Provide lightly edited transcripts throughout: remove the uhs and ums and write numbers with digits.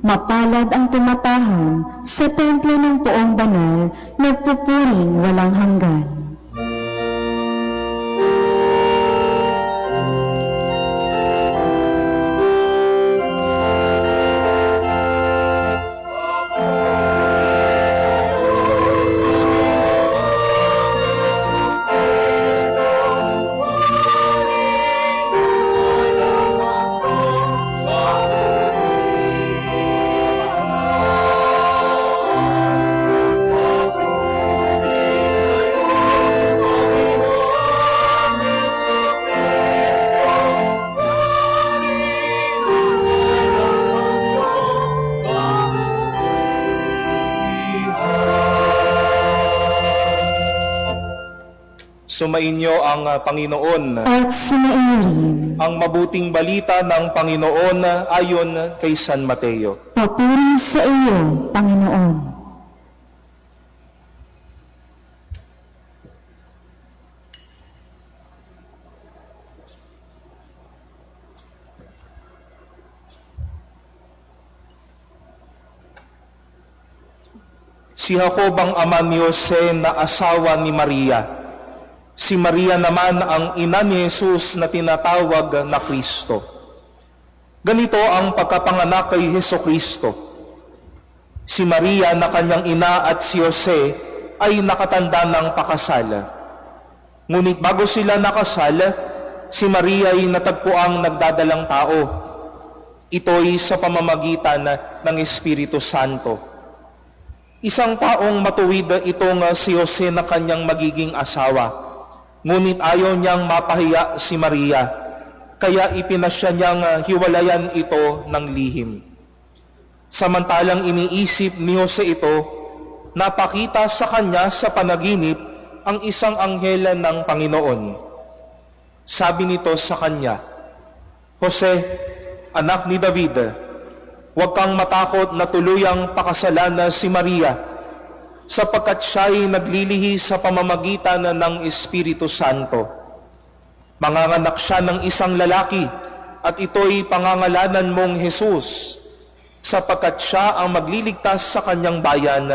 Mapalad ang tumatahan sa templo ng Poong Banal, nagpupuring walang hanggan. Sumainyo ang Panginoon. At sumaiyo rin. Ang mabuting balita ng Panginoon ayon kay San Mateo. Papuri sa iyo, Panginoon. Si Jacob ang ama ni Jose na asawa ni Maria. Si Maria naman ang ina ni Jesus na tinatawag na Kristo. Ganito ang pagkapanganak kay Hesukristo. Si Maria na kanyang ina at si Jose ay nakatanda ng pakasal. Ngunit bago sila nakasal, si Maria ay natagpuang nagdadalang tao. Ito'y sa pamamagitan ng Espiritu Santo. Isang taong matuwid itong si Jose na kanyang magiging asawa. Ngunit ayaw niyang mapahiya si Maria, kaya ipinasya niyang hiwalayan ito ng lihim. Samantalang iniisip ni Jose ito, napakita sa kanya sa panaginip ang isang anghel ng Panginoon. Sabi nito sa kanya, Jose, anak ni David, huwag kang matakot na tuluyang pakasalan si Maria, sapagkat siya'y naglilihi sa pamamagitan ng Espiritu Santo. Manganganak siya ng isang lalaki, at ito'y pangangalanan mong Jesus, sapagkat siya ang magliligtas sa kanyang bayan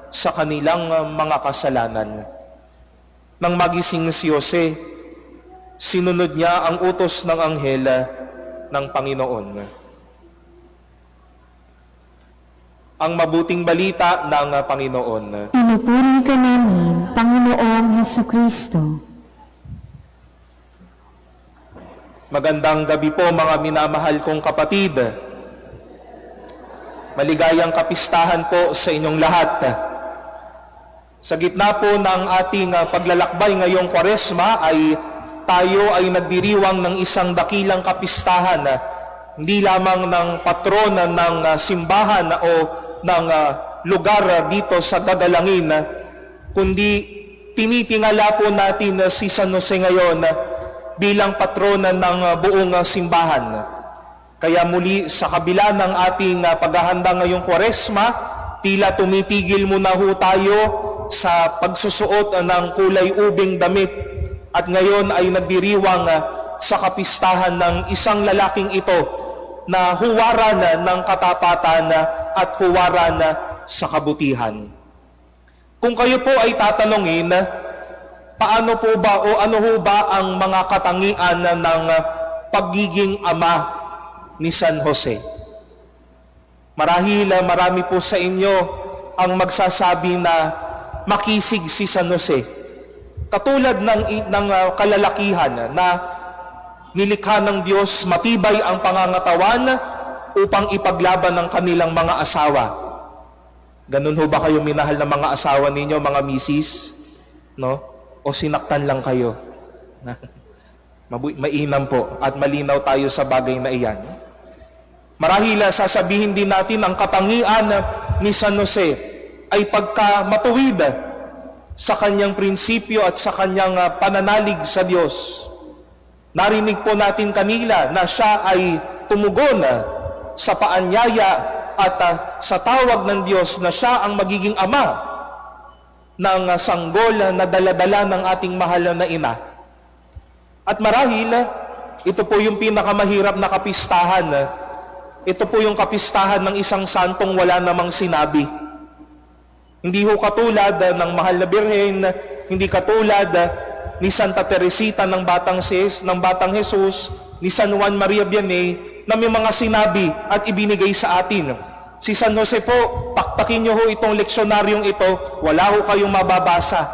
sa kanilang mga kasalanan. Nang magising si Jose, sinunod niya ang utos ng anghel ng Panginoon. Ang mabuting balita ng Panginoon. Pinupuri ka namin, Panginoong Hesukristo. Magandang gabi po mga minamahal kong kapatid. Maligayang kapistahan po sa inyong lahat. Sa gitna po ng ating paglalakbay ngayong Kwaresma ay tayo ay nagdiriwang ng isang dakilang kapistahan, hindi lamang ng patrona ng simbahan o ng lugar dito sa Dadalangin, kundi tinitingala po natin si San Jose ngayon bilang patrona ng buong simbahan. Kaya muli sa kabila ng ating paghahanda ngayong Kwaresma, tila tumitigil muna ho tayo sa pagsusuot ng kulay ubing damit at ngayon ay nagdiriwang sa kapistahan ng isang lalaking ito na huwaran ng katapatan at huwaran sa kabutihan. Kung kayo po ay tatanungin, paano po ba o ano ho ba ang mga katangian ng pagiging ama ni San Jose? Marahil marami po sa inyo ang magsasabi na makisig si San Jose. Katulad ng kalalakihan na nilikha ng Diyos, matibay ang pangangatawan upang ipaglaban ng kanilang mga asawa. Ganun ho ba kayo minahal ng mga asawa ninyo, mga misis? No? O sinaktan lang kayo? Mainam po at malinaw tayo sa bagay na iyan. Marahil sasabihin din natin ang katangian ni San Jose ay pagka matuwid sa kanyang prinsipyo at sa kanyang pananalig sa Diyos. Narinig po natin kanila na siya ay tumugon sa paanyaya at sa tawag ng Diyos na siya ang magiging ama ng sanggol na daladala ng ating mahal na ina. At marahil, ito po yung pinakamahirap na kapistahan ito po yung kapistahan ng isang santong wala namang sinabi. Hindi ho katulad ng Mahal na Birhen, hindi katulad ni Santa Teresita ng Batang Jesus, ni San Juan Maria Vianney, na may mga sinabi at ibinigay sa atin. Si San Jose po, pakpakin niyo ho itong leksionaryong ito, wala ho kayong mababasa.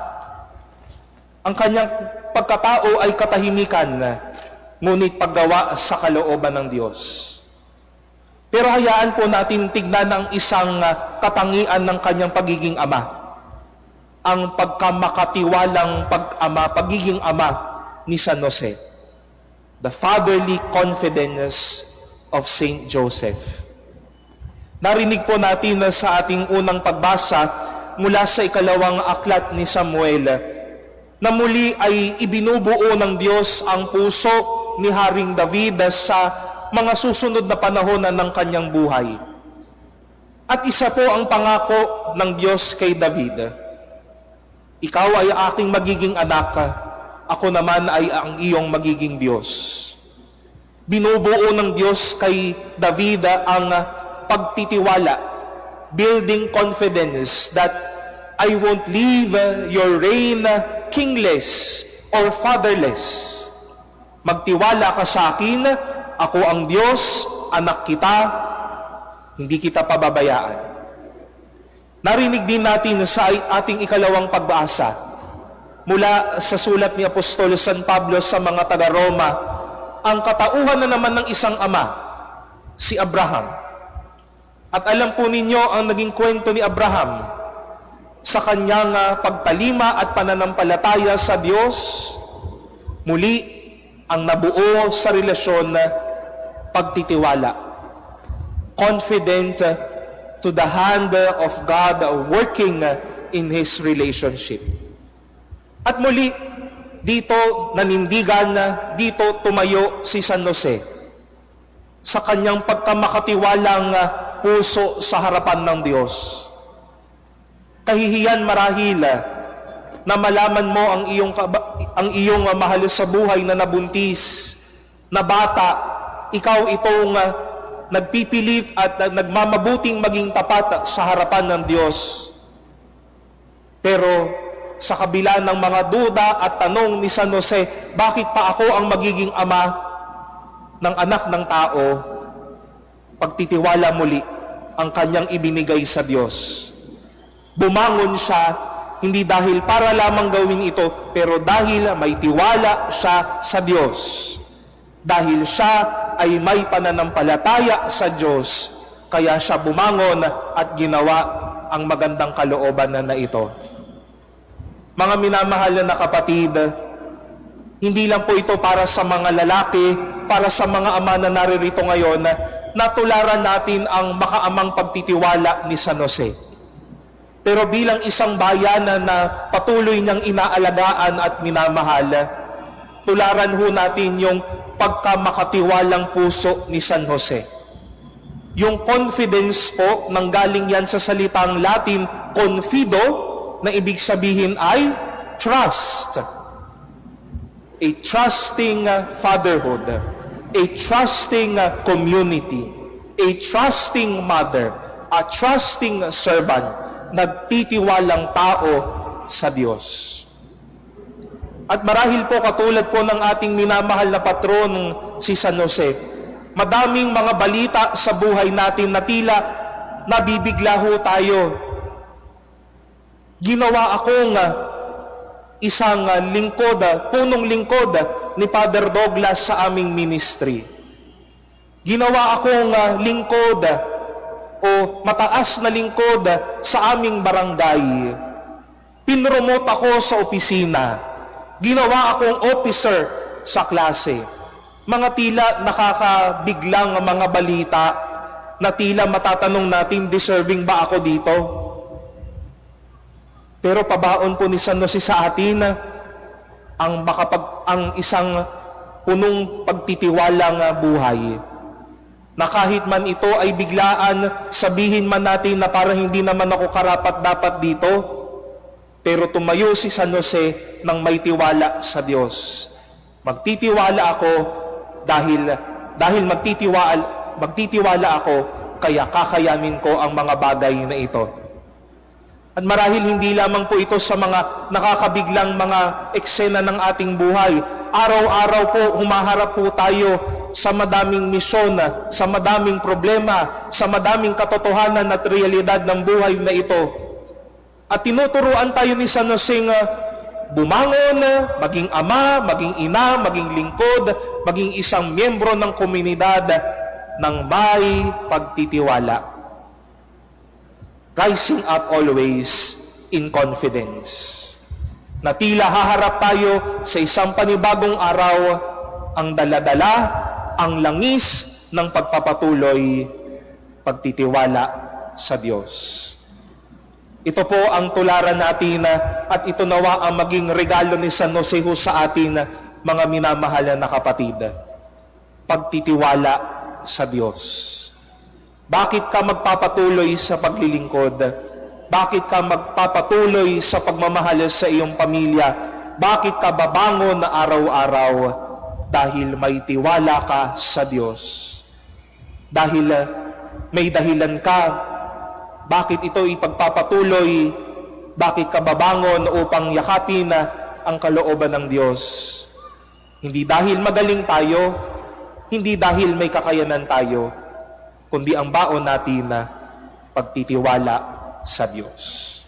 Ang kanyang pagkatao ay katahimikan, ngunit paggawa sa kalooban ng Diyos. Pero hayaan po natin tignan ang isang katangian ng kanyang pagiging ama. Ang pagkamakatiwalang pagiging ama ni San Jose. The fatherly confidence of Saint Joseph. Narinig po natin sa ating unang pagbasa mula sa ikalawang aklat ni Samuel na muli ay ibinubuo ng Diyos ang puso ni Haring David sa mga susunod na panahon ng kanyang buhay. At isa po ang pangako ng Diyos kay David. Ikaw ay aking magiging anak, ako naman ay ang iyong magiging Diyos. Binubuo ng Diyos kay David ang pagtitiwala, building confidence that I won't leave your reign kingless or fatherless. Magtiwala ka sa akin, ako ang Diyos, anak kita, hindi kita pababayaan. Narinig din natin sa ating ikalawang pagbasa mula sa sulat ni Apostol San Pablo sa mga taga-Roma, ang katauhan na naman ng isang ama, si Abraham. At alam po ninyo ang naging kwento ni Abraham sa kanyang pagtalima at pananampalataya sa Diyos, muli ang nabuo sa relasyon pagtitiwala. Confident to the hand of God working in his relationship. At muli, dito nanindigan, dito tumayo si San Jose sa kanyang pagkamakatiwalang puso sa harapan ng Diyos. Kahihiyan marahil na malaman mo ang iyong mahal sa buhay na nabuntis, na bata, ikaw itong nagpipilit at nagmamabuting maging tapat sa harapan ng Diyos. Pero sa kabila ng mga duda at tanong ni San Jose, bakit pa ako ang magiging ama ng anak ng tao? Pagtitiwala muli ang kanyang ibinigay sa Diyos. Bumangon siya, hindi dahil para lamang gawin ito, pero dahil may tiwala siya sa Diyos. Dahil siya ay may pananampalataya sa Diyos, kaya siya bumangon at ginawa ang magandang kalooban na ito. Mga minamahal na kapatid, hindi lang po ito para sa mga lalaki, para sa mga ama na naririto ngayon, natularan natin ang makaamang pagtitiwala ni San Jose. Pero bilang isang bayan na patuloy niyang inaalagaan at minamahal, tularan ho natin yung pagkamakatiwalang puso ni San Jose. Yung confidence po, nanggaling yan sa salitang Latin, confido, na ibig sabihin ay trust. A trusting fatherhood, a trusting community, a trusting mother, a trusting servant, nagtitiwalang tao sa Diyos. At marahil po katulad po ng ating minamahal na patron, si San Jose, madaming mga balita sa buhay natin na tila nabibigla ho tayo. Ginawa akong isang lingkod, punong lingkod ni Father Douglas sa aming ministry. Ginawa akong lingkod o mataas na lingkod sa aming barangay. Pinromote ako sa opisina. Ginawa akong officer sa klase. Mga tila nakakabiglang mga balita na tila matatanong natin, deserving ba ako dito? Pero pabaon po ni San Jose sa atin ang isang punong pagtitiwalang buhay. Na kahit man ito ay biglaan, sabihin man natin na parang hindi naman ako karapat-dapat dito, pero tumayo si San Jose ng may tiwala sa Diyos. Magtitiwala ako dahil magtitiwala ako, kaya kakayanin ko ang mga bagay na ito. At marahil hindi lamang po ito sa mga nakakabiglang mga eksena ng ating buhay. Araw-araw po humaharap po tayo sa madaming misyon, sa madaming problema, sa madaming katotohanan at realidad ng buhay na ito. At tinuturuan tayo ni San Jose bumangon, maging ama, maging ina, maging lingkod, maging isang miyembro ng komunidad ng may pagtitiwala. Rising up always in confidence. Na tila haharap tayo sa isang panibagong araw, ang daladala, ang langis ng pagpapatuloy, pagtitiwala sa Diyos. Ito po ang tularan natin at ito nawa ang maging regalo ni San Jose sa atin, mga minamahal na kapatid. Pagtitiwala sa Diyos. Bakit ka magpapatuloy sa paglilingkod? Bakit ka magpapatuloy sa pagmamahal sa iyong pamilya? Bakit ka babangon na araw-araw? Dahil may tiwala ka sa Diyos. Dahil may dahilan ka. Bakit ito ipagpapatuloy? Bakit ka babangon upang yakapin ang kalooban ng Diyos? Hindi dahil magaling tayo, hindi dahil may kakayanan tayo, kundi ang baon natin na pagtitiwala sa Diyos.